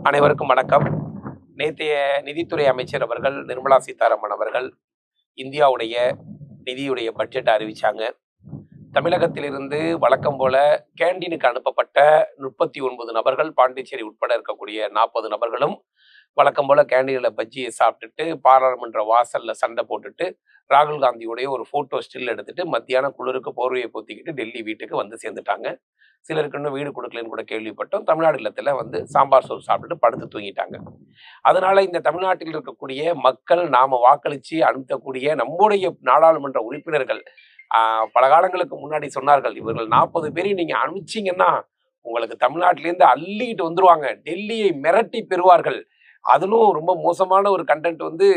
அனைவருக்கும் வணக்கம். நேற்றைய நிதித்துறை அமைச்சர் அவர்கள் நிர்மலா சீதாராமன் அவர்கள் இந்தியாவுடைய நிதியுடைய பட்ஜெட்டை அறிவிச்சாங்க. தமிழகத்திலிருந்து வழக்கம் போல கேண்டீனுக்கு அனுப்பப்பட்ட 39 நபர்கள், பாண்டிச்சேரி உட்பட இருக்கக்கூடிய 40 நபர்களும் வழக்கம் போல கேண்டீனில் பஜ்ஜியை சாப்பிட்டுட்டு பாராளுமன்ற வாசல்ல சண்டை போட்டுட்டு ராகுல் காந்தியுடைய ஒரு போட்டோ ஸ்டில் எடுத்துட்டு மத்தியான குளிருக்கு போர்வையை பொத்திக்கிட்டு டெல்லி வீட்டுக்கு வந்து சேர்ந்துட்டாங்க. சிலருக்கு இன்னும் வீடு கொடுக்கலன்னு கூட கேள்விப்பட்டோம். தமிழ்நாடு இல்லத்துல வந்து சாம்பார் சோறு சாப்பிட்டுட்டு படுத்து தூங்கிட்டாங்க. அதனால இந்த தமிழ்நாட்டில் இருக்கக்கூடிய மக்கள், நாம வாக்களிச்சு அனுப்பக்கூடிய நம்முடைய நாடாளுமன்ற உறுப்பினர்கள் பல காலங்களுக்கு முன்னாடி சொன்னார்கள், இவர்கள் 40 பேரையும் நீங்க அனுப்பிச்சீங்கன்னா உங்களுக்கு தமிழ்நாட்டிலேருந்து அள்ளிட்டு வந்துருவாங்க, டெல்லியை மிரட்டி பெறுவார்கள், அதிலும் ரொம்ப மோசமான ஒரு கண்டென்ட் வந்து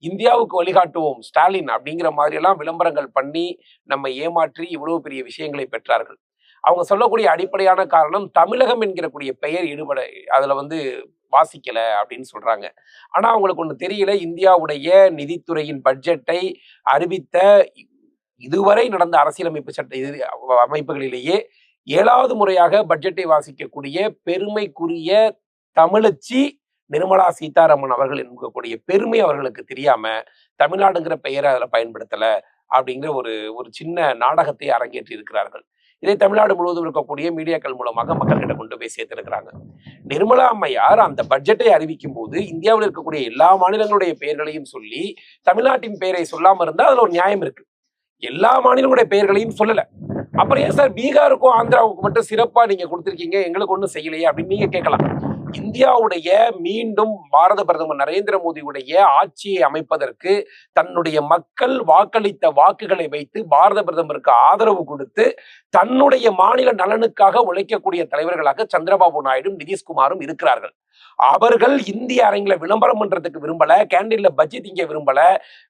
இந்தியாவுக்கு வழிகாட்டுவோம் ஸ்டாலின் அப்படிங்கிற மாதிரி எல்லாம் விளம்பரங்கள் பண்ணி நம்ம ஏமாற்றி இவ்வளவு பெரிய விஷயங்களை பெற்றார்கள். அவங்க சொல்லக்கூடிய அடிப்படையான காரணம் தமிழகம் என்கிற கூடிய பெயர் ஈடுபட அதுல வந்து வாசிக்கல அப்படின்னு சொல்றாங்க. ஆனா அவங்களுக்கு ஒண்ணு தெரியல, இந்தியாவுடைய நிதித்துறையின் பட்ஜெட்டை அறிவித்த இதுவரை நடந்த அரசியலமைப்பு சட்ட அமைப்புகளிலேயே 7வது முறையாக பட்ஜெட்டை வாசிக்கக்கூடிய பெருமைக்குரிய தமிழச்சி நிர்மலா சீதாராமன் அவர்கள் இருக்கக்கூடிய பெருமை அவர்களுக்கு தெரியாம தமிழ்நாடுங்கிற பெயரை அதில் பயன்படுத்தல அப்படிங்கிற ஒரு சின்ன நாடகத்தை அரங்கேற்றி இருக்கிறார்கள். இதை தமிழ்நாடு முழுவதும் இருக்கக்கூடிய மீடியாக்கள் மூலமாக மக்கள்கிட்ட கொண்டு போய் சேர்த்திருக்கிறாங்க. நிர்மலா அம்மையார் அந்த பட்ஜெட்டை அறிவிக்கும் போது இந்தியாவில் இருக்கக்கூடிய எல்லா மாநிலங்களுடைய பெயர்களையும் சொல்லி தமிழ்நாட்டின் பெயரை சொல்லாம இருந்தா அதுல ஒரு நியாயம் இருக்கு. எல்லா மாநிலங்களுடைய பெயர்களையும் சொல்லல. அப்புறம் ஏன் சார் பீகாருக்கும் ஆந்திராவுக்கும் மட்டும் சிறப்பா நீங்க கொடுத்திருக்கீங்க, எங்களுக்கு ஒன்றும் செய்யலையே அப்படின்னு நீங்க கேட்கலாம். இந்தியாவுடைய மீண்டும் பாரத பிரதமர் நரேந்திர மோடியுடைய ஆட்சியை அமைப்பதற்கு தன்னுடைய மக்கள் வாக்களித்த வாக்குகளை வைத்து பாரத பிரதமருக்கு ஆதரவு கொடுத்து தன்னுடைய மாநில நலனுக்காக உழைக்கக்கூடிய தலைவர்களாக சந்திரபாபு நாயுடும் நிதிஷ்குமாரும் இருக்கிறார்கள். அவர்கள் இந்திய அரங்கில விளம்பரம் பண்றதுக்கு விரும்பல, கேண்டீன்ல பஜ்ஜி திங்க விரும்பல,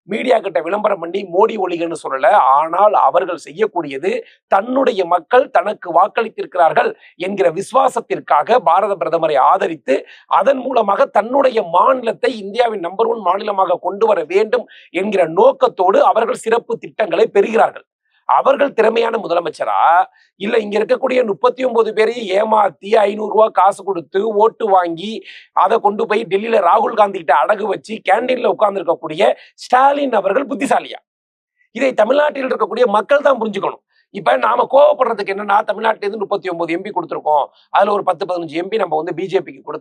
மீடியா கிட்ட விளம்பரம் பண்ணி மோடி ஒழிகன்னு சொல்லல. ஆனால் அவர்கள் செய்யக்கூடியது தன்னுடைய மக்கள் தனக்கு வாக்களித்திருக்கிறார்கள் என்கிற விசுவாசத்திற்காக பாரத பிரதமரை ஆதரித்து அதன் மூலமாக தன்னுடைய மாநிலத்தை இந்தியாவின் நம்பர் 1 மாநிலமாக கொண்டு வர வேண்டும் என்கிற நோக்கத்தோடு அவர்கள் சிறப்பு திட்டங்களை பெறுகிறார்கள். அவர்கள் திறமையான முதலமைச்சரா, இல்ல இங்க இருக்கக்கூடிய 39 பேரையும் ஏமாத்தி 500 ரூபாய் காசு கொடுத்து ஓட்டு வாங்கி அதை கொண்டு போய் டெல்லியில ராகுல் காந்தி கிட்ட அடகு வச்சு கேண்டீன்ல உட்கார்ந்து இருக்கக்கூடிய ஸ்டாலின் அவர்கள் புத்திசாலியா? இதை தமிழ்நாட்டில் இருக்கக்கூடிய மக்கள் தான் புரிஞ்சுக்கணும். இப்ப நாம கோவப்படுறதுக்கு என்னன்னா, தமிழ்நாட்டிலிருந்து 39 எம்பி கொடுத்துருக்கோம், அதுல ஒரு 10-15 எம்பி நம்ம வந்து பிஜேபிக்கு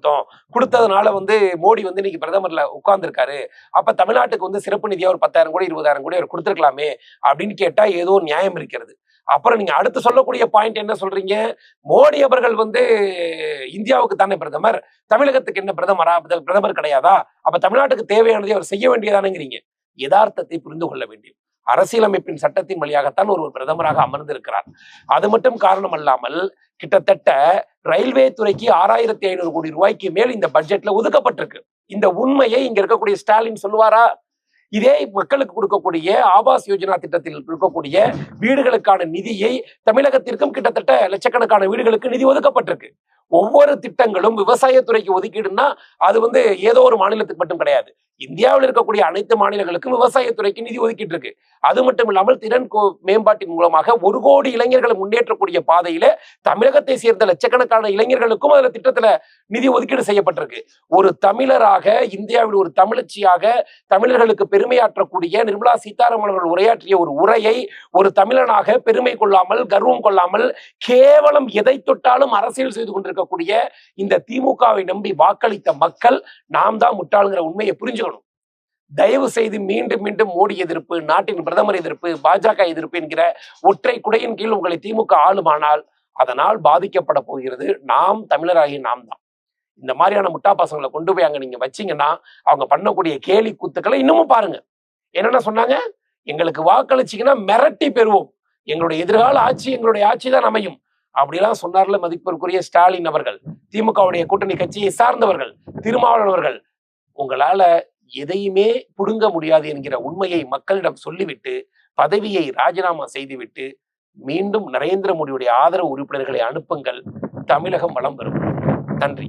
கொடுத்ததுனால வந்து மோடி வந்து இன்னைக்கு பிரதமர்ல உட்கார்ந்துருக்காரு, அப்ப தமிழ்நாட்டுக்கு வந்து சிறப்பு நிதியா ஒரு 10,000 கோடி 20,000 கோடி அவர் கொடுத்துருக்கலாமே அப்படின்னு கேட்டா ஏதோ ஒரு நியாயம் இருக்கிறது. அப்புறம் நீங்க அடுத்து சொல்லக்கூடிய பாயிண்ட் என்ன சொல்றீங்க, மோடி அவர்கள் வந்து இந்தியாவுக்கு தானே பிரதமர், தமிழகத்துக்கு என்ன பிரதமர் கிடையாதா, அப்ப தமிழ்நாட்டுக்கு தேவையானதை அவர் செய்ய வேண்டியதானுங்கிறீங்க. யதார்த்தத்தை புரிந்து கொள்ள வேண்டும். அரசியலமைப்பின் சட்டத்தின் வழியாகத்தான் ஒரு பிரதமராக அமர்ந்திருக்கிறார். அது மட்டும் காரணம் அல்லாமல் கிட்டத்தட்ட ரயில்வே துறைக்கு 6,500 கோடி ரூபாய்க்கு மேல் இந்த பட்ஜெட்ல ஒதுக்கப்பட்டிருக்கு. இந்த உண்மையை இங்க இருக்கக்கூடிய ஸ்டாலின் சொல்லுவாரா? இதே மக்களுக்கு கொடுக்கக்கூடிய ஆபாஸ் யோஜனா திட்டத்தில் இருக்கக்கூடிய வீடுகளுக்கான நிதியை தமிழகத்திற்கும் கிட்டத்தட்ட லட்சக்கணக்கான வீடுகளுக்கு நிதி ஒதுக்கப்பட்டிருக்கு. ஒவ்வொரு திட்டங்களும் விவசாயத்துறைக்கு ஒதுக்கீடுன்னா அது வந்து ஏதோ ஒரு மாநிலத்துக்கு மட்டும் கிடையாது, இந்தியாவில் இருக்கக்கூடிய அனைத்து மாநிலங்களுக்கும் விவசாயத்துறைக்கு நிதி ஒதுக்கிட்டு இருக்கு. அது மட்டும் இல்லாமல் திறன் மேம்பாட்டின் மூலமாக 1 கோடி இளைஞர்களை முன்னேற்றக்கூடிய பாதையில தமிழகத்தை சேர்ந்த லட்சக்கணக்கான இளைஞர்களுக்கும் அதுல திட்டத்துல நிதி ஒதுக்கீடு செய்யப்பட்டிருக்கு. ஒரு தமிழராக, இந்தியாவில் ஒரு தமிழச்சியாக தமிழர்களுக்கு பெருமையாற்றக்கூடிய நிர்மலா சீதாராமன் அவர்கள் உரையாற்றிய ஒரு உரையை ஒரு தமிழனாக பெருமை கொள்ளாமல், கர்வம் கொள்ளாமல், கேவலம் எதை தொட்டாலும் அரசியல் செய்து கொண்டிருக்கக்கூடிய இந்த திமுகவை நம்பி வாக்களித்த மக்கள் நாம் தான் முட்டாளுங்கிற உண்மையை புரிஞ்சுக்கணும். தயவு செய்து மீண்டும் மீண்டும் மோடி எதிர்ப்பு, நாட்டின் பிரதமர் எதிர்ப்பு, பாஜக எதிர்ப்பு என்கிற ஒற்றை குடையின் கீழ் உங்களை திமுக ஆளுமானால் அதனால் பாதிக்கப்பட போகிறது நாம் தமிழராகி நாம் தான். இந்த மாதிரியான முட்டா பசங்களை கொண்டு போய் அங்க நீங்க வச்சீங்கன்னா அவங்க பண்ணக்கூடிய கேலி கூத்துக்களை இன்னமும் பாருங்க. என்னென்ன சொன்னாங்க, எங்களுக்கு வாக்களிச்சீங்கன்னா மிரட்டி பெறுவோம், எங்களுடைய எதிர்கால ஆட்சி எங்களுடைய ஆட்சி தான் அமையும் அப்படிலாம் சொன்னார்ல மதிப்பிற்குரிய ஸ்டாலின் அவர்கள், திமுகவுடைய கூட்டணி கட்சியை சார்ந்தவர்கள், திருமாவளவன் அவர்கள். உங்களால எதையுமே புடுங்க முடியாது என்கிற உண்மையை மக்களிடம் சொல்லிவிட்டு பதவியை ராஜினாமா செய்துவிட்டு மீண்டும் நரேந்திர மோடியுடைய ஆதரவு உறுப்பினர்களை அனுப்புங்கள். தமிழகம் வளம் பெறும். நன்றி.